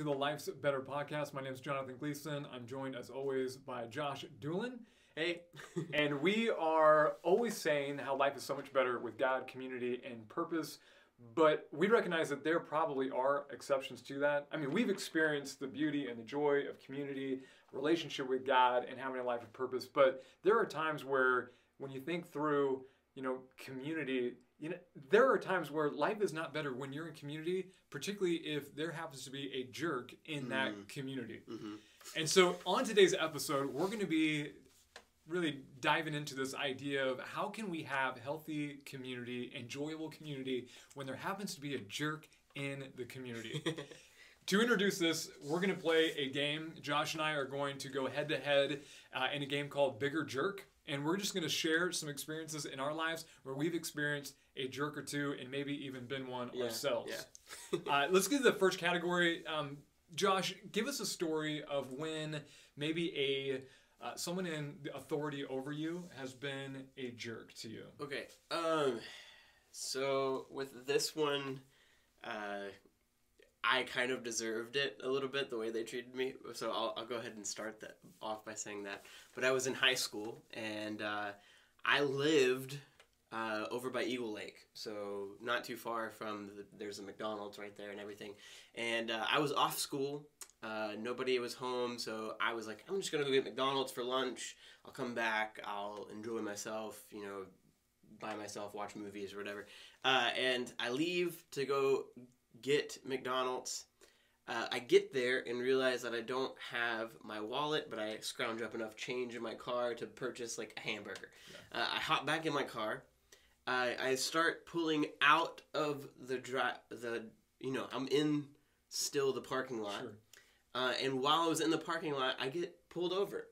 to the Life's Better podcast. My name is Jonathan Gleason. I'm joined, as always, by Josh Doolin. Hey. And we are always saying how life is so much better with God, community, and purpose. But we recognize that there probably are exceptions to that. I mean, we've experienced the beauty and the joy of community, relationship with God, and having a life of purpose. But there are times where, when you think through, community, there are times where life is not better when you're in community, particularly if there happens to be a jerk in that community. Mm-hmm. And so on today's episode, we're going to be really diving into this idea of how can we have healthy community, enjoyable community, when there happens to be a jerk in the community. To introduce this, we're going to play a game. Josh and I are going to go head-to-head in a game called Bigger Jerk. And we're just going to share some experiences in our lives where we've experienced a jerk or two and maybe even been one ourselves. Yeah. Let's get to the first category. Josh, give us a story of when maybe someone in the authority over you has been a jerk to you. Okay. So with this one, I kind of deserved it a little bit, the way they treated me. So I'll go ahead and start that off by saying that. But I was in high school, and I lived over by Eagle Lake. So not too far from, there's a McDonald's right there and everything. And I was off school. Nobody was home, so I was like, I'm just going to go get McDonald's for lunch. I'll come back. I'll enjoy myself, by myself, watch movies or whatever. And I leave to go get McDonald's. I get there and realize that I don't have my wallet, but I scrounge up enough change in my car to purchase like a hamburger. Yeah. I hop back in my car. I start pulling out of I'm in still the parking lot. Sure. And while I was in the parking lot, I get pulled over.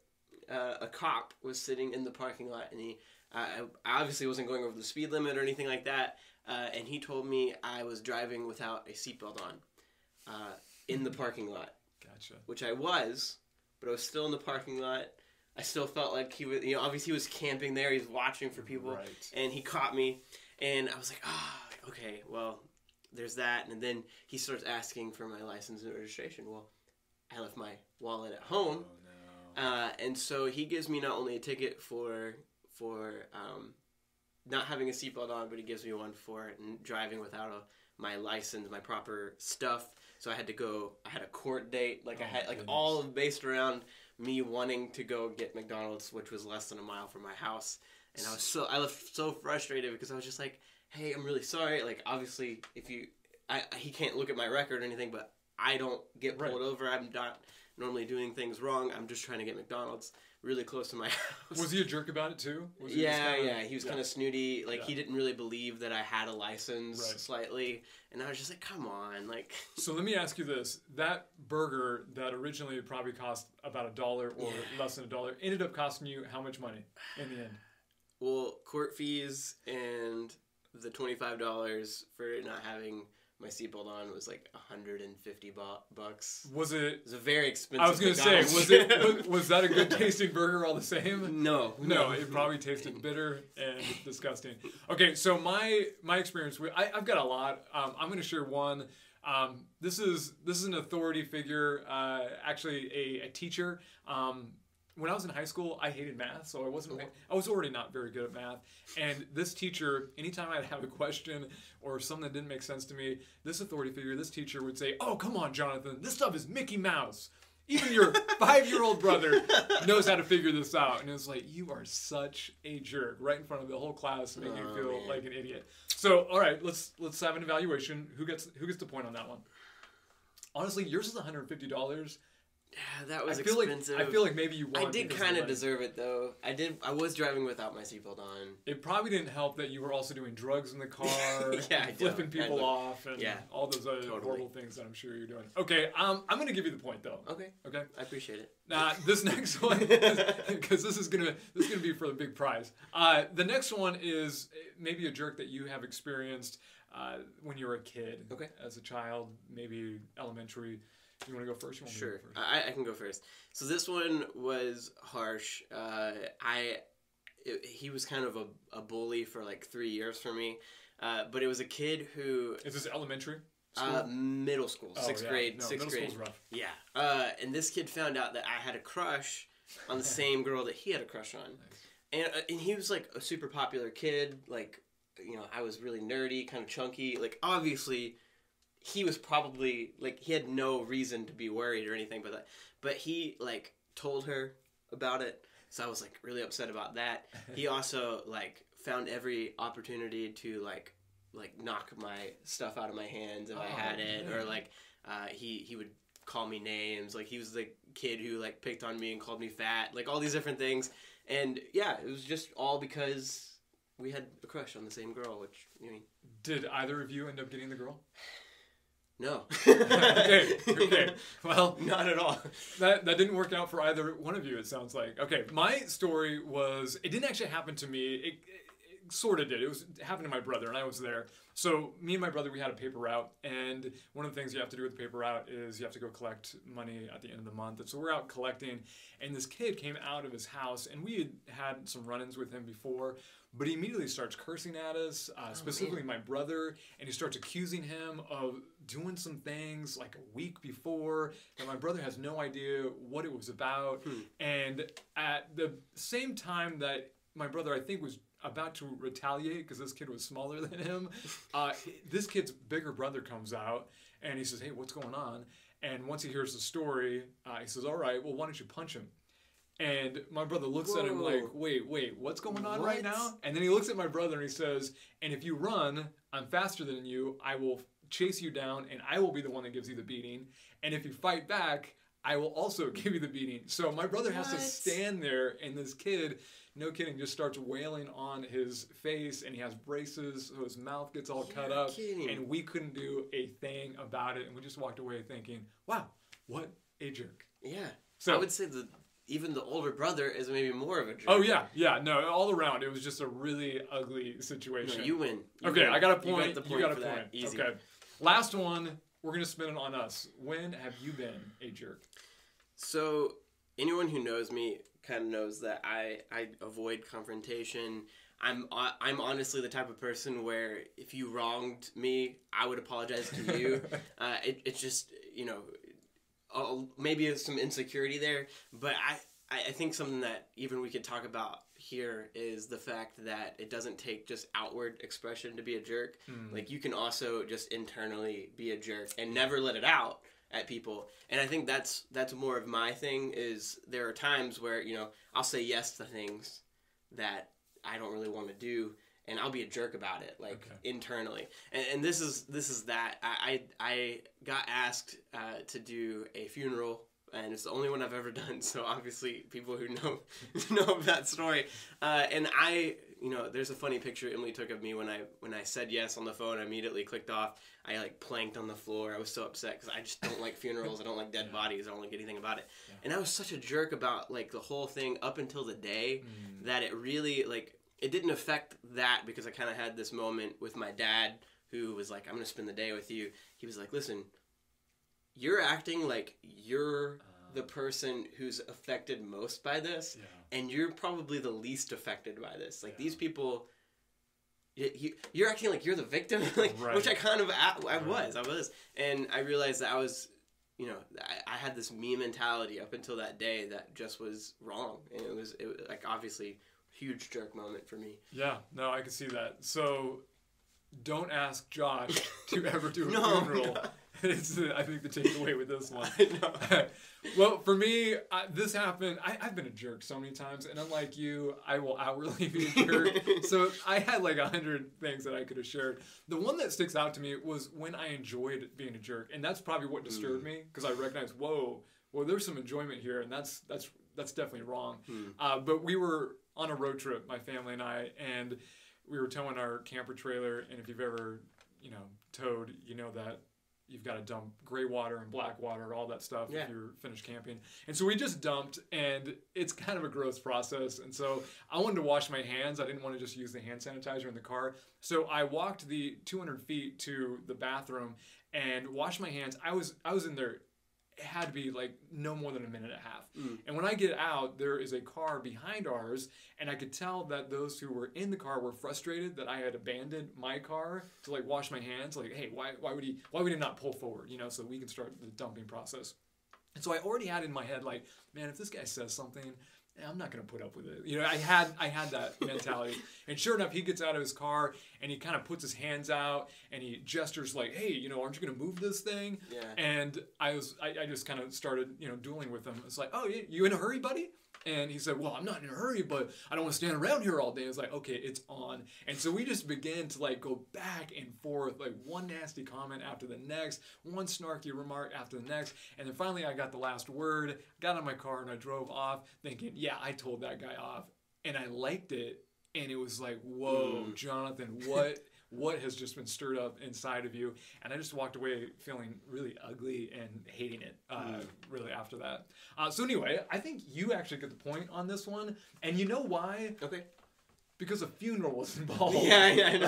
A cop was sitting in the parking lot, and I obviously wasn't going over the speed limit or anything like that. And he told me I was driving without a seatbelt on in the parking lot. Gotcha. Which I was, but I was still in the parking lot. I still felt like he was, obviously he was camping there. He was watching for people. Right. And he caught me. And I was like, okay, well, there's that. And then he starts asking for my license and registration. Well, I left my wallet at home. Oh, no. And so he gives me not only a ticket for not having a seatbelt on, but he gives me one for driving without my license, my proper stuff. So I had a court date. I had all based around me wanting to go get McDonald's, which was less than a mile from my house. And I left so frustrated because I was just like, hey, I'm really sorry. Like, obviously, he can't look at my record or anything, but I don't get pulled over. I'm not normally doing things wrong. I'm just trying to get McDonald's really close to my house. Was he a jerk about it too? He was kind of snooty. He didn't really believe that I had a license slightly. And I was just like, come on. So let me ask you this. That burger that originally probably cost about $1 or less than $1 ended up costing you how much money in the end? Well, court fees and the $25 for not having my seatbelt on was like $150 bucks. Was it? It was a very expensive. I was going to say, was that a good tasting burger all the same? No, it probably tasted bitter and disgusting. Okay, so my experience with I've got a lot. I'm going to share one. This is an authority figure, actually a teacher. When I was in high school, I hated math, so I was already not very good at math. And this teacher, anytime I'd have a question or something that didn't make sense to me, this authority figure, this teacher would say, "Oh, come on, Jonathan, this stuff is Mickey Mouse. Even your 5-year-old brother knows how to figure this out." And it's like, you are such a jerk, right in front of the whole class, making you feel like an idiot. So, all right, let's have an evaluation. Who gets the point on that one? Honestly, yours is $150. Yeah, that was expensive. I feel like maybe you won. I did kind of deserve it, though. I was driving without my seatbelt on. It probably didn't help that you were also doing drugs in the car, flipping people off, and all those other horrible things that I'm sure you're doing. Okay, I'm going to give you the point, though. Okay. I appreciate it. This next one, because this is gonna be for the big prize. The next one is maybe a jerk that you have experienced when you were a kid. Okay. As a child, maybe elementary. You want to go first? Sure. I can go first. So this one was harsh. He was kind of a bully for like 3 years for me. But it was a kid who... Is this elementary? Middle school, sixth grade. No, sixth middle grade. school's rough. Yeah. And this kid found out that I had a crush on the same girl that he had a crush on. Nice. And he was like a super popular kid. Like, you know, I was really nerdy, kind of chunky. Like, obviously, he was probably, like, he had no reason to be worried or anything but that. But he, like, told her about it. So I was, like, really upset about that. He also, like, found every opportunity to, like knock my stuff out of my hands if I had it. Man. Or, like, he would call me names. Like, he was the kid who, like, picked on me and called me fat. Like, all these different things. And, yeah, it was just all because we had a crush on the same girl, which, I mean... Did either of you end up getting the girl? No. Okay. Well, not at all. That didn't work out for either one of you, it sounds like. Okay, my story was... It didn't actually happen to me. It sort of did. It happened to my brother, and I was there. So me and my brother, we had a paper route, and one of the things you have to do with the paper route is you have to go collect money at the end of the month. And so we're out collecting, and this kid came out of his house, and we had some run-ins with him before, but he immediately starts cursing at us, specifically my brother, and he starts accusing him of doing some things like a week before that my brother has no idea what it was about. And at the same time that my brother, I think, was about to retaliate because this kid was smaller than him, this kid's bigger brother comes out and he says, "Hey, what's going on?" And once he hears the story, he says, "All right, well, why don't you punch him?" And my brother looks at him like, wait, what's going on right now? And then he looks at my brother and he says, "And if you run, I'm faster than you. I will chase you down and I will be the one that gives you the beating. And if you fight back, I will also give you the beating." So my brother has to stand there, and this kid, no kidding, just starts wailing on his face, and he has braces, so his mouth gets all cut up, and we couldn't do a thing about it, and we just walked away thinking, wow, what a jerk. Yeah. So I would say that even the older brother is maybe more of a jerk. Oh, yeah, no, all around, it was just a really ugly situation. No, you win. Okay, win. I got a point. You got a point. Easy. Okay. Last one, we're going to spin it on us. When have you been a jerk? So anyone who knows me kind of knows that I avoid confrontation. I'm honestly the type of person where if you wronged me, I would apologize to you. It's just, you know, maybe some insecurity there, but I think something that even we could talk about here is the fact that it doesn't take just outward expression to be a jerk. Like, you can also just internally be a jerk and never let it out at people. And I think that's more of my thing. Is there are times where, you know, I'll say yes to things that I don't really want to do, and I'll be a jerk about it, like, internally. And this is that I got asked to do a funeral, and it's the only one I've ever done. So obviously people who know of that story, and you know, there's a funny picture Emily took of me when I said yes on the phone. I immediately clicked off. I like planked on the floor. I was so upset because I just don't like funerals. I don't like dead bodies. I don't like anything about it. Yeah. And I was such a jerk about, like, the whole thing up until the day that it really, like, it didn't affect that, because I kind of had this moment with my dad, who was like, "I'm going to spend the day with you." He was like, "Listen, you're acting like you're the person who's affected most by this, and you're probably the least affected by this. Like, these people, you're acting like you're the victim," like, which I kind of, I was. And I realized that I was, you know, I had this me mentality up until that day that just was wrong. And it was like, obviously, huge jerk moment for me. Yeah, no, I can see that. So don't ask Josh to ever do a funeral. No. It's, I think, the takeaway with this one. I know. Well, for me, this happened. I've been a jerk so many times, and unlike you, I will outwardly be a jerk. So I had like 100 things that I could have shared. The one that sticks out to me was when I enjoyed being a jerk, and that's probably what disturbed me, because I recognized, well, there's some enjoyment here, and that's definitely wrong. But we were on a road trip, my family and I, and we were towing our camper trailer. And if you've ever, you know, towed, you know that you've got to dump gray water and black water, all that stuff if you're finished camping. And so we just dumped, and it's kind of a gross process. And so I wanted to wash my hands. I didn't want to just use the hand sanitizer in the car. So I walked the 200 feet to the bathroom and washed my hands. I was in there it had to be like no more than a minute and a half. Mm. And when I get out, there is a car behind ours, and I could tell that those who were in the car were frustrated that I had abandoned my car to like wash my hands. Like, hey, why would he not pull forward? You know, so we can start the dumping process. And so I already had in my head like, man, if this guy says something, I'm not going to put up with it. You know, I had that mentality. And sure enough, he gets out of his car and he kind of puts his hands out and he gestures like, hey, you know, aren't you going to move this thing? Yeah. And I just kind of started, you know, dueling with him. It's like, oh, you in a hurry, buddy? And he said, well, I'm not in a hurry, but I don't want to stand around here all day. It's like, okay, it's on. And so we just began to like go back and forth, like one nasty comment after the next, one snarky remark after the next. And then finally I got the last word, got in my car and I drove off thinking, yeah, I told that guy off. And I liked it. And it was like, whoa, Jonathan, what has just been stirred up inside of you? And I just walked away feeling really ugly and hating it really after that. So anyway, I think you actually get the point on this one. And you know why? Okay. Because a funeral was involved. Yeah, I know.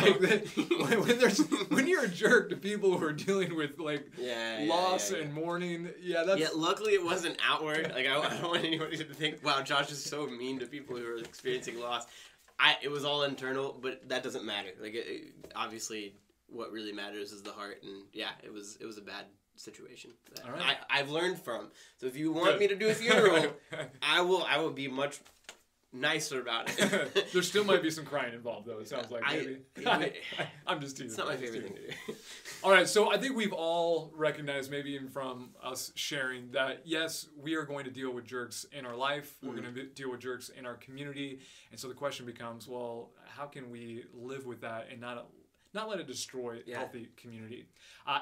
Like when you're a jerk to people who are dealing with like loss and mourning, that's... Yeah, luckily it wasn't outward. Like I don't want anybody to think, wow, Josh is so mean to people who are experiencing loss. It was all internal, but that doesn't matter. Like, obviously, what really matters is the heart, and yeah, it was a bad situation that all right. I've learned from. So if you want me to do a funeral, I will be much nicer about it. There still might be some crying involved, though. It sounds like maybe. I'm just teasing. It's not my favorite thing to do. All right, so I think we've all recognized, maybe even from us sharing, that yes, we are going to deal with jerks in our life. We're going to deal with jerks in our community. And so the question becomes, well, how can we live with that and not let it destroy a healthy community?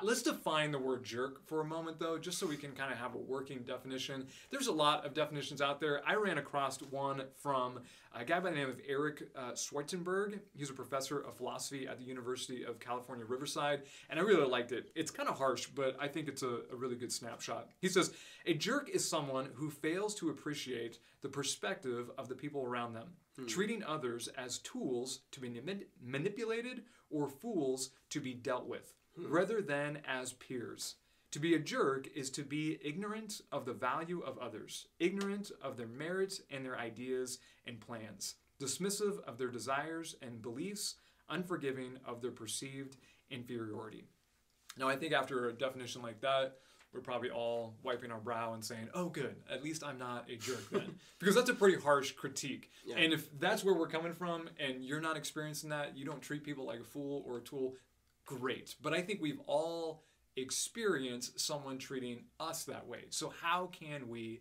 Let's define the word jerk for a moment, though, just so we can kind of have a working definition. There's a lot of definitions out there. I ran across one from a guy by the name of Eric Schwarzenberg. He's a professor of philosophy at the University of California, Riverside, and I really liked it. It's kind of harsh, but I think it's a really good snapshot. He says, a jerk is someone who fails to appreciate the perspective of the people around them, treating others as tools to be manipulated or fools to be dealt with, rather than as peers. To be a jerk is to be ignorant of the value of others, ignorant of their merits and their ideas and plans, dismissive of their desires and beliefs, unforgiving of their perceived inferiority. Now, I think after a definition like that, we're probably all wiping our brow and saying, oh, good, at least I'm not a jerk then. Because that's a pretty harsh critique. Yeah. And if that's where we're coming from and you're not experiencing that, you don't treat people like a fool or a tool, great. But I think we've all experienced someone treating us that way. So how can we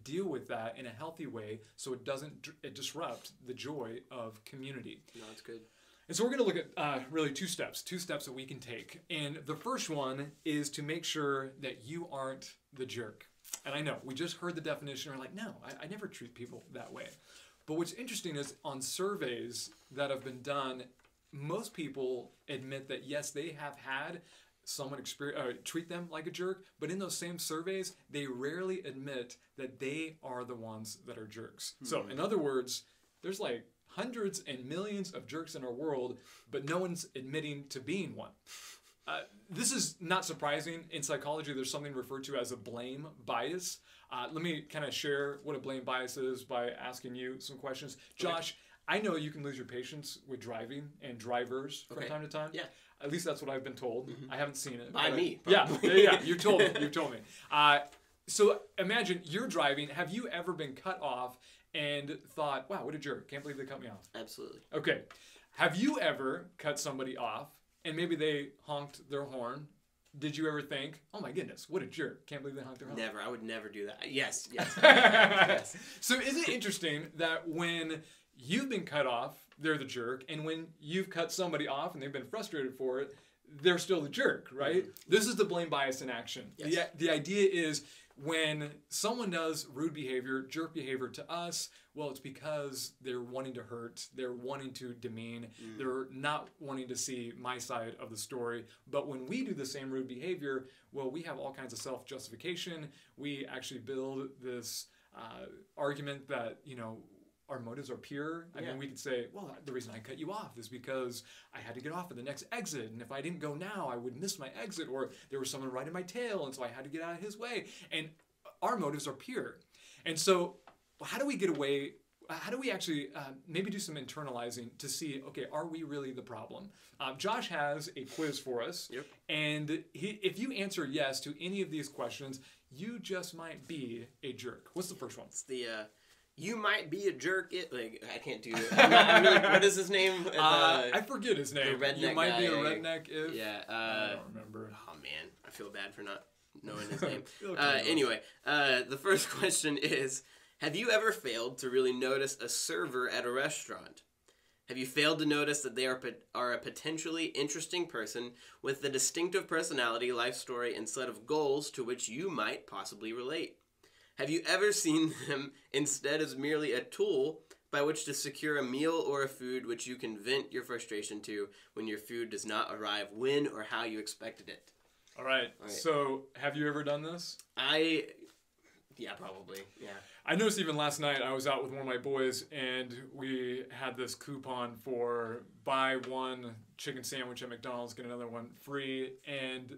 deal with that in a healthy way so it doesn't disrupt the joy of community? No, that's good. And so we're going to look at really two steps that we can take. And the first one is to make sure that you aren't the jerk. And I know, we just heard the definition, and we're like, no, I never treat people that way. But what's interesting is on surveys that have been done, most people admit that, yes, they have had someone treat them like a jerk, but in those same surveys, they rarely admit that they are the ones that are jerks. Mm-hmm. So in other words, there's like hundreds and millions of jerks in our world, but no one's admitting to being one. This is not surprising. In psychology, there's something referred to as a blame bias. Let me kind of share what a blame bias is by asking you some questions. Josh, I know you can lose your patience with driving and drivers from time to time. Yeah. At least that's what I've been told. Mm-hmm. I haven't seen it. By me. Probably. Yeah. You told me. You told me. So imagine you're driving. Have you ever been cut off and thought, wow, what a jerk. Can't believe they cut me off? Absolutely. Okay. Have you ever cut somebody off and maybe they honked their horn? Did you ever think, oh my goodness, what a jerk. Can't believe they honked their horn? Never. I would never do that. Yes. Yes. So isn't it interesting that when you've been cut off, they're the jerk, and when you've cut somebody off and they've been frustrated for it, they're still the jerk, right? Mm-hmm. This is the blame bias in action. Yes. The idea is when someone does rude behavior, jerk behavior to us, well, it's because they're wanting to hurt, they're wanting to demean, they're not wanting to see my side of the story. But when we do the same rude behavior, well, we have all kinds of self-justification. We actually build this argument that, our motives are pure. I mean, we could say, well, the reason I cut you off is because I had to get off at the next exit, and if I didn't go now, I would miss my exit, or there was someone right in my tail, and so I had to get out of his way. And our motives are pure. And so how do we get away? How do we actually maybe do some internalizing to see, okay, are we really the problem? Josh has a quiz for us. Yep. And if you answer yes to any of these questions, you just might be a jerk. What's the first one? It's the you might be a jerk. I can't do it. I'm really, what is his name? I forget his name. The redneck you might guy, be a redneck if... Yeah. I don't remember. Oh, man. I feel bad for not knowing his name. Okay. Anyway, the first question is, have you ever failed to really notice a server at a restaurant? Have you failed to notice that they are a potentially interesting person with a distinctive personality, life story, and set of goals to which you might possibly relate? Have you ever seen them instead as merely a tool by which to secure a meal or a food which you can vent your frustration to when your food does not arrive when or how you expected it? All right. So have you ever done this? Yeah, probably. Yeah. I noticed even last night I was out with one of my boys and we had this coupon for buy one chicken sandwich at McDonald's, get another one free. And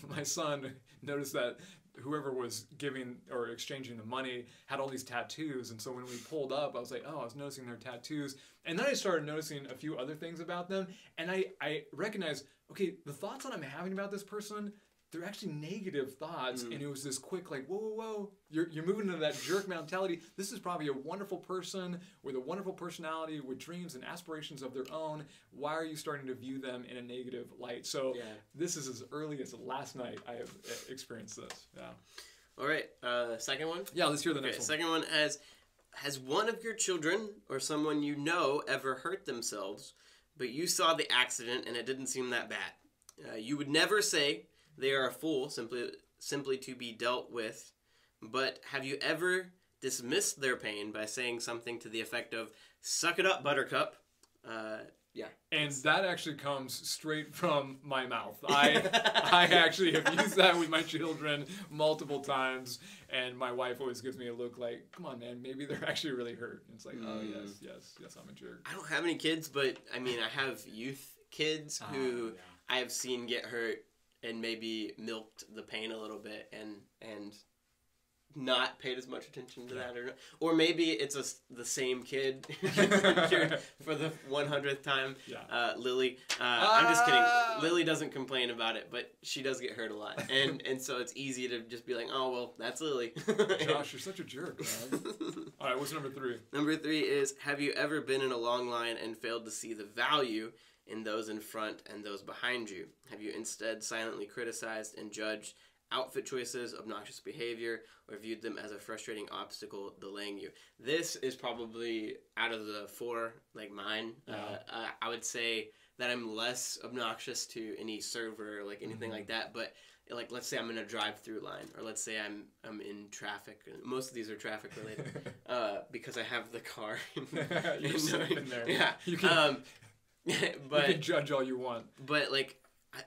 my son noticed that whoever was giving or exchanging the money had all these tattoos. And so when we pulled up, I was like, oh, I was noticing their tattoos. And then I started noticing a few other things about them. And I recognized, okay, the thoughts that I'm having about this person, they're actually negative thoughts, and it was this quick, like, whoa, you're moving into that jerk mentality. This is probably a wonderful person with a wonderful personality, with dreams and aspirations of their own. Why are you starting to view them in a negative light? So this is as early as last night I have experienced this. Yeah. All right. Second one? Yeah, let's hear the next one. Second one, has one of your children or someone you know ever hurt themselves, but you saw the accident and it didn't seem that bad? You would never say they are a fool simply to be dealt with, but have you ever dismissed their pain by saying something to the effect of, suck it up, buttercup? Yeah. And that actually comes straight from my mouth. I actually have used that with my children multiple times, and my wife always gives me a look like, come on, man, maybe they're actually really hurt. And it's like, oh, yes, I'm a jerk. I don't have any kids, but, I mean, I have youth kids who I have seen get hurt and maybe milked the pain a little bit and not paid as much attention to that, or maybe it's the same kid for the 100th time. Lily. I'm just kidding. Lily doesn't complain about it, but she does get hurt a lot, and so it's easy to just be like, oh well, that's Lily. Josh, you're such a jerk, man. All right, what's number 3? Number 3 is, have you ever been in a long line and failed to see the value in those in front and those behind you? Have you instead silently criticized and judged outfit choices, obnoxious behavior, or viewed them as a frustrating obstacle delaying you? This is probably, out of the 4, like mine, I would say that I'm less obnoxious to any server, like anything like that, but like, let's say I'm in a drive-through line, or let's say I'm in traffic. Most of these are traffic related, because I have the car. You're safe in there. Yeah. You can, but you can judge all you want. But like,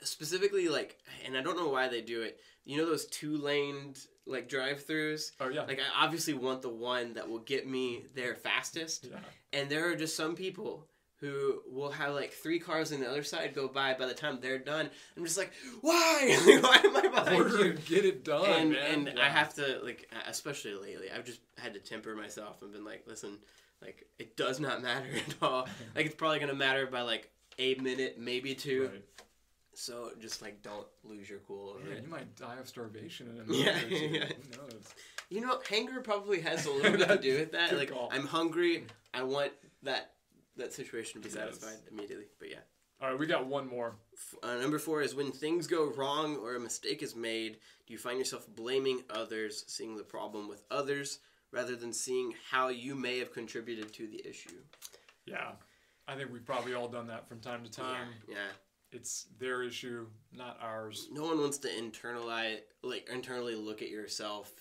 specifically, like, and I don't know why they do it. You know those 2-laned like drive-throughs? Oh yeah. Like, I obviously want the one that will get me there fastest. Yeah. And there are just some people who will have like 3 cars on the other side go by the time they're done. I'm just like, why? Why am I behind you? Get it done, man. And I have to, like, especially lately, I've just had to temper myself and been like, listen, like, it does not matter at all. Like, it's probably gonna matter by like a minute, maybe 2. Right. So just like, don't lose your cool over it. You might die of starvation in a minute or 2. Who knows? You know, hunger probably has a little bit to do with that. Like, I'm hungry. I want that situation to be satisfied immediately. But yeah. All right, we got one more. Number 4 is, when things go wrong or a mistake is made, do you find yourself blaming others, seeing the problem with others, rather than seeing how you may have contributed to the issue? Yeah. I think we've probably all done that from time to time. Yeah. It's their issue, not ours. No one wants to internally look at yourself.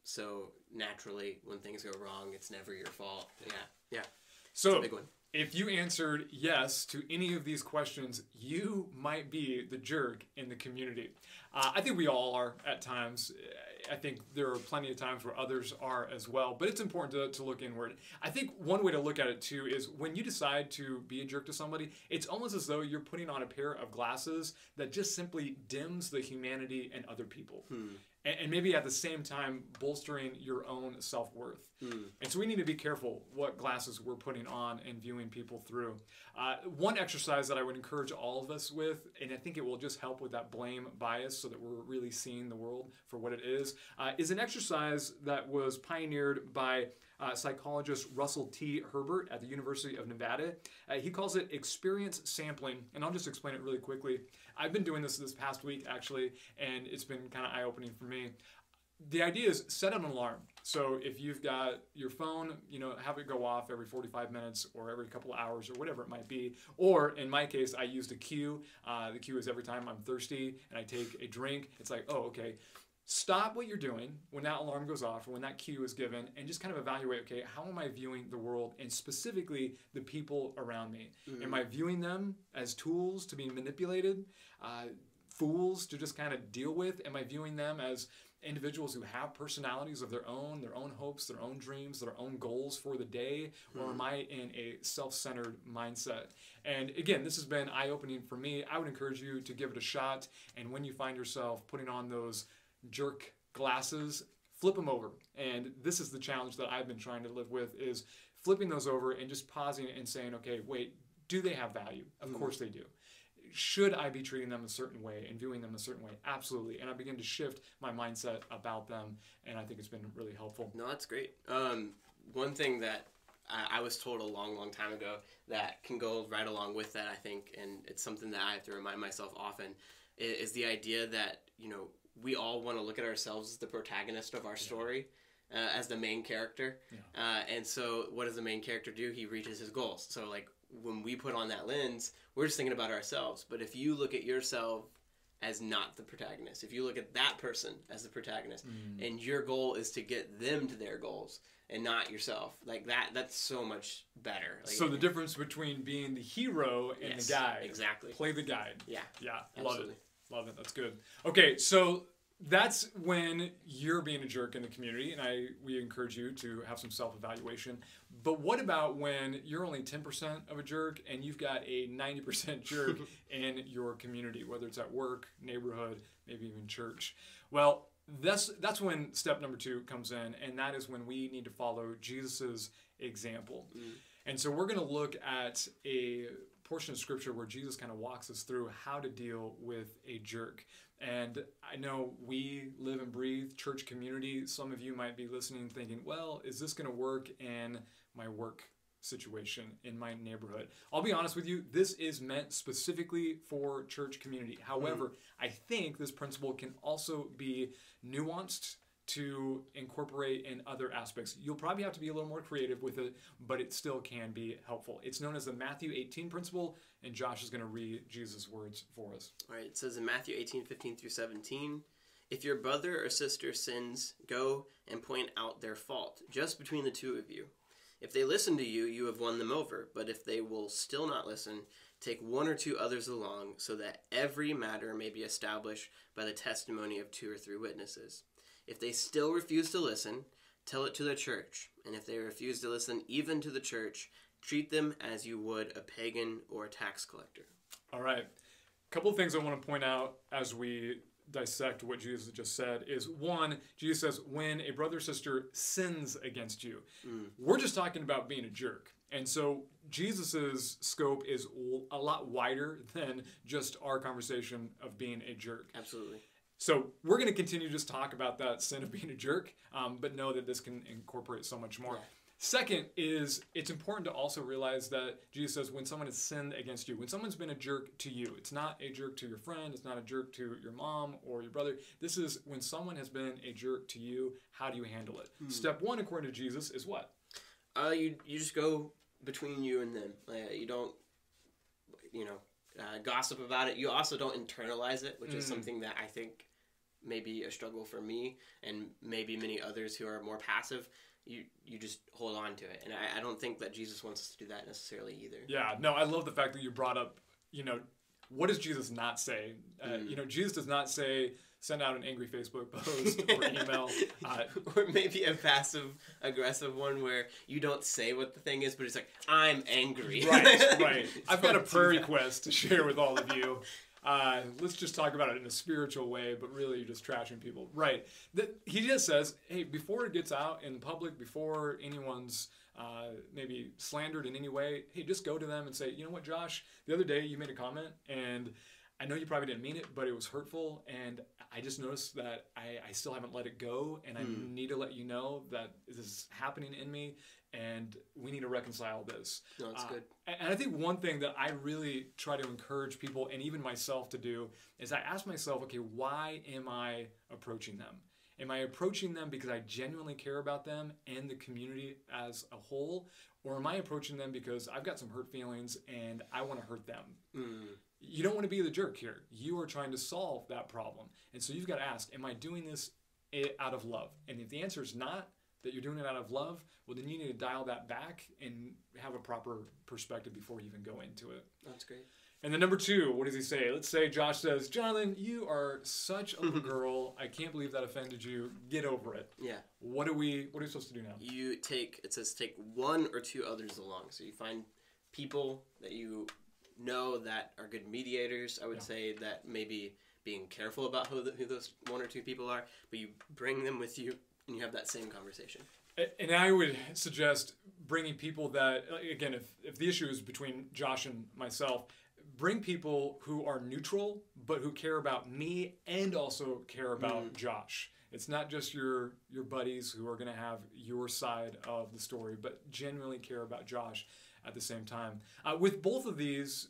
So naturally, when things go wrong, it's never your fault. Yeah. So it's a big one. If you answered yes to any of these questions, you might be the jerk in the community. I think we all are at times. I think there are plenty of times where others are as well, but it's important to look inward. I think one way to look at it too is when you decide to be a jerk to somebody, it's almost as though you're putting on a pair of glasses that just simply dims the humanity in other people. And maybe at the same time bolstering your own self-worth. And so we need to be careful what glasses we're putting on and viewing people through. One exercise that I would encourage all of us with, and I think it will just help with that blame bias so that we're really seeing the world for what it is an exercise that was pioneered by psychologist Russell T. Herbert at the University of Nevada. He calls it experience sampling, and I'll just explain it really quickly. I've been doing this past week, actually, and it's been kind of eye-opening for me. The idea is set an alarm. So if you've got your phone, have it go off every 45 minutes or every couple of hours or whatever it might be. Or in my case, I used a cue. The cue is every time I'm thirsty and I take a drink, it's like, oh, okay. Stop what you're doing when that alarm goes off or when that cue is given and just kind of evaluate, okay, how am I viewing the world and specifically the people around me? Am I viewing them as tools to be manipulated, fools to just kind of deal with? Am I viewing them as individuals who have personalities of their own hopes, their own dreams, their own goals for the day? Or am I in a self-centered mindset? And again, this has been eye-opening for me. I would encourage you to give it a shot. And when you find yourself putting on those jerk glasses, flip them over. And this is the challenge that I've been trying to live with, is flipping those over and just pausing and saying, okay, wait, do they have value? Of course they do. Should I be treating them a certain way and viewing them a certain way? Absolutely. And I begin to shift my mindset about them, and I think it's been really helpful. No, that's great. One thing that I was told a long, long time ago that can go right along with that, I think, and it's something that I have to remind myself often, is the idea that, we all want to look at ourselves as the protagonist of our story, as the main character. And so what does the main character do? He reaches his goals. So like when we put on that lens, we're just thinking about ourselves. But if you look at yourself as not the protagonist, if you look at that person as the protagonist, and your goal is to get them to their goals and not yourself, like that's so much better. Like, so the difference between being the hero and the guide. Exactly. Play the guide. Yeah. Love it. Love it. That's good. Okay, so that's when you're being a jerk in the community, and we encourage you to have some self-evaluation. But what about when you're only 10% of a jerk and you've got a 90% jerk in your community, whether it's at work, neighborhood, maybe even church? Well, that's when step number 2 comes in, and that is when we need to follow Jesus's example. And so we're going to look at a portion of scripture where Jesus kind of walks us through how to deal with a jerk. And I know we live and breathe church community. Some of you might be listening thinking, well, is this going to work in my work situation, in my neighborhood? I'll be honest with you, this is meant specifically for church community. However, I think this principle can also be nuanced to incorporate in other aspects. You'll probably have to be a little more creative with it, but it still can be helpful. It's known as the Matthew 18 principle, and Josh is going to read Jesus' words for us. All right, it says in Matthew 18:15-17, if your brother or sister sins, go and point out their fault, just between the two of you. If they listen to you, you have won them over. But if they will still not listen, take 1 or 2 others along, so that every matter may be established by the testimony of 2 or 3 witnesses. If they still refuse to listen, tell it to the church. And if they refuse to listen even to the church, treat them as you would a pagan or a tax collector. All right. A couple of things I want to point out as we dissect what Jesus just said is, one, Jesus says, when a brother or sister sins against you. We're just talking about being a jerk. And so Jesus's scope is a lot wider than just our conversation of being a jerk. Absolutely. So we're going to continue to just talk about that sin of being a jerk, but know that this can incorporate so much more. Yeah. Second is, it's important to also realize that Jesus says when someone has sinned against you, when someone's been a jerk to you, it's not a jerk to your friend, it's not a jerk to your mom or your brother. This is when someone has been a jerk to you, how do you handle it? Step 1, according to Jesus, is what? You just go between you and them. You don't, gossip about it. You also don't internalize it, which is something that I think may be a struggle for me and maybe many others who are more passive. You just hold on to it. And I don't think that Jesus wants us to do that necessarily either. Yeah, no, I love the fact that you brought up, what does Jesus not say? Jesus does not say, send out an angry Facebook post or email. Or maybe a passive-aggressive one where you don't say what the thing is, but it's like, I'm angry. Right. I've got a prayer request to share with all of you. Let's just talk about it in a spiritual way, but really you're just trashing people. Right. He just says, hey, before it gets out in public, before anyone's maybe slandered in any way, hey, just go to them and say, you know what, Josh, the other day you made a comment, and I know you probably didn't mean it, but it was hurtful, and I just noticed that I still haven't let it go, and I need to let you know that this is happening in me, and we need to reconcile this. No, that's good. And I think one thing that I really try to encourage people, and even myself to do, is I ask myself, okay, why am I approaching them? Am I approaching them because I genuinely care about them and the community as a whole? Or am I approaching them because I've got some hurt feelings and I want to hurt them? You don't want to be the jerk here. You are trying to solve that problem. And so you've got to ask, am I doing this out of love? And if the answer is not, that you're doing it out of love, well, then you need to dial that back and have a proper perspective before you even go into it. That's great. And then number 2, what does he say? Let's say Josh says, Jonathan, you are such a little girl. I can't believe that offended you. Get over it. Yeah. What are we supposed to do now? It says take 1 or 2 others along. So you find people that you know that are good mediators. I would say that maybe being careful about who those 1 or 2 people are, but you bring them with you and you have that same conversation. And I would suggest bringing people that, again, if the issue is between Josh and myself, bring people who are neutral, but who care about me and also care about Josh. It's not just your buddies who are going to have your side of the story, but genuinely care about Josh at the same time. With both of these,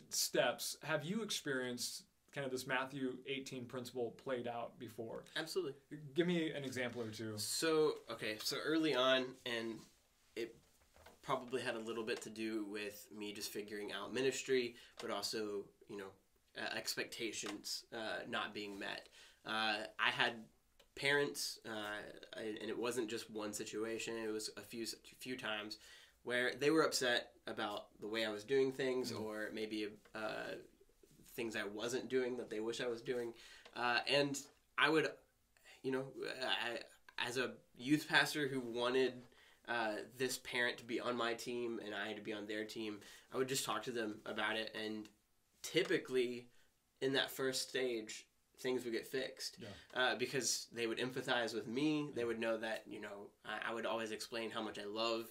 steps, have you experienced kind of this Matthew 18 principle played out before? Absolutely. Give me an example or two. So early on, and it probably had a little bit to do with me just figuring out ministry, but also, expectations not being met. I had parents, and it wasn't just one situation, it was a few times where they were upset about the way I was doing things, or maybe things I wasn't doing that they wish I was doing. And I would, as a youth pastor who wanted this parent to be on my team and I to be on their team, I would just talk to them about it. And typically in that first stage, things would get fixed because they would empathize with me. They would know that, I would always explain how much I love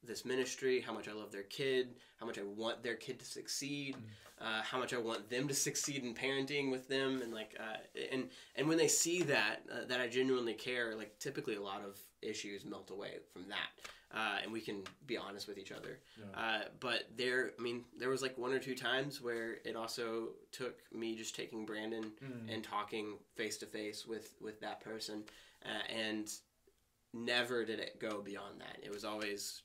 this ministry, how much I love their kid, how much I want their kid to succeed, how much I want them to succeed in parenting with them, and when they see that I genuinely care, typically a lot of issues melt away from that, and we can be honest with each other. But there was 1 or 2 times where it also took me just taking Brandon and talking face to face with that person, and never did it go beyond that. It was always,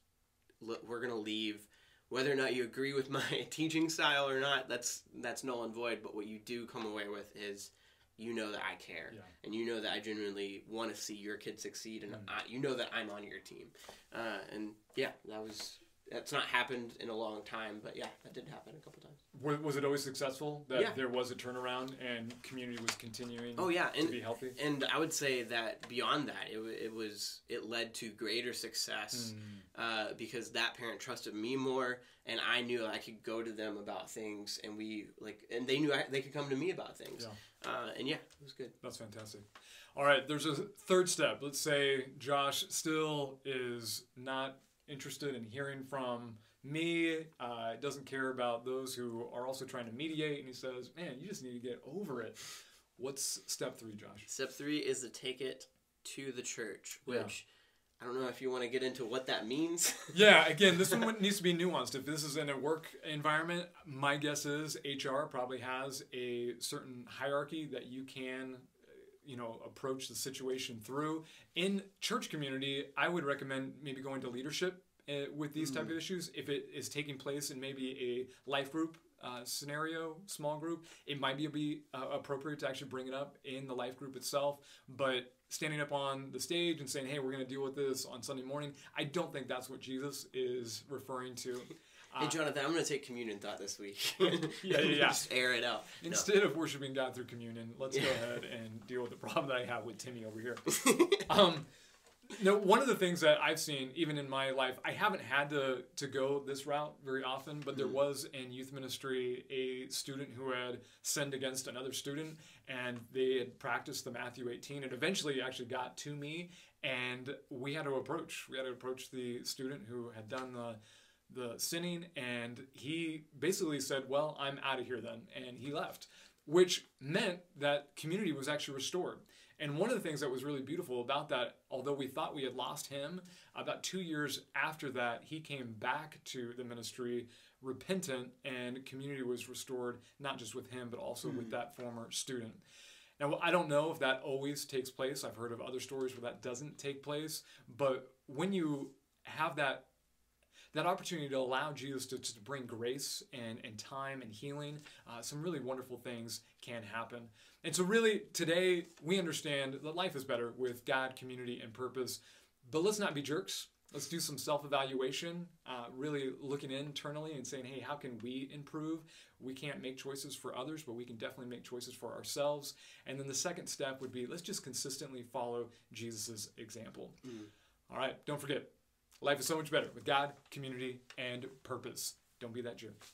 look, we're going to leave. Whether or not you agree with my teaching style or not, that's null and void. But what you do come away with is, that I care, and that I genuinely want to see your kid succeed, and that I'm on your team. That's not happened in a long time, but that did happen a couple times. Was it always successful that there was a turnaround and community was continuing to be healthy? And I would say that beyond that, it led to greater success because that parent trusted me more, and I knew I could go to them about things, and and they knew they could come to me about things. It was good. That's fantastic. All right, there's a 3rd step. Let's say Josh still is not interested in hearing from me, doesn't care about those who are also trying to mediate, and he says, man, you just need to get over it. What's step 3, Josh? Step 3 is to take it to the church, which I don't know if you want to get into what that means. Again, this one needs to be nuanced. If this is in a work environment, my guess is HR probably has a certain hierarchy that you can approach the situation through. In church community, I would recommend maybe going to leadership with these type of issues. If it is taking place in maybe a life group scenario, small group, it might be appropriate to actually bring it up in the life group itself. But standing up on the stage and saying, hey, we're going to deal with this on Sunday morning, I don't think that's what Jesus is referring to. Hey, Jonathan, I'm going to take communion thought this week. Yeah. Just air it out. Instead of worshiping God through communion, let's go ahead and deal with the problem that I have with Timmy over here. No, one of the things that I've seen, even in my life, I haven't had to go this route very often, but there was in youth ministry a student who had sinned against another student, and they had practiced the Matthew 18, and eventually actually got to me, and we had to approach the student who had done the sinning, and he basically said, well, I'm out of here then, and he left, which meant that community was actually restored. And one of the things that was really beautiful about that, although we thought we had lost him, about 2 years after that, he came back to the ministry repentant, and community was restored, not just with him, but also with that former student. Now, I don't know if that always takes place. I've heard of other stories where that doesn't take place. But when you have that opportunity to allow Jesus to bring grace and time and healing, some really wonderful things can happen. And so really, today, we understand that life is better with God, community, and purpose. But let's not be jerks. Let's do some self-evaluation, really looking internally and saying, hey, how can we improve? We can't make choices for others, but we can definitely make choices for ourselves. And then the second step would be, let's just consistently follow Jesus' example. All right, don't forget, life is so much better with God, community, and purpose. Don't be that jerk.